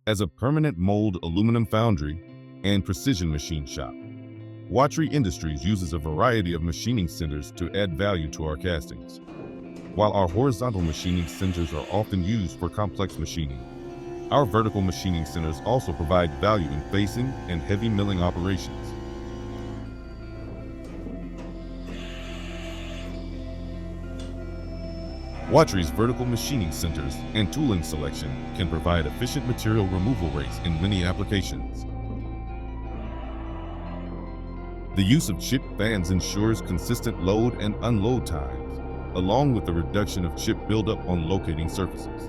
as a permanent mold aluminum foundry and precision machine shop. Watry Industries uses a variety of machining centers to add value to our castings. While our horizontal machining centers are often used for complex machining, our vertical machining centers also provide value in facing and heavy milling operations. Watry's vertical machining centers and tooling selection can provide efficient material removal rates in many applications. The use of chip fans ensures consistent load and unload times, along with the reduction of chip buildup on locating surfaces.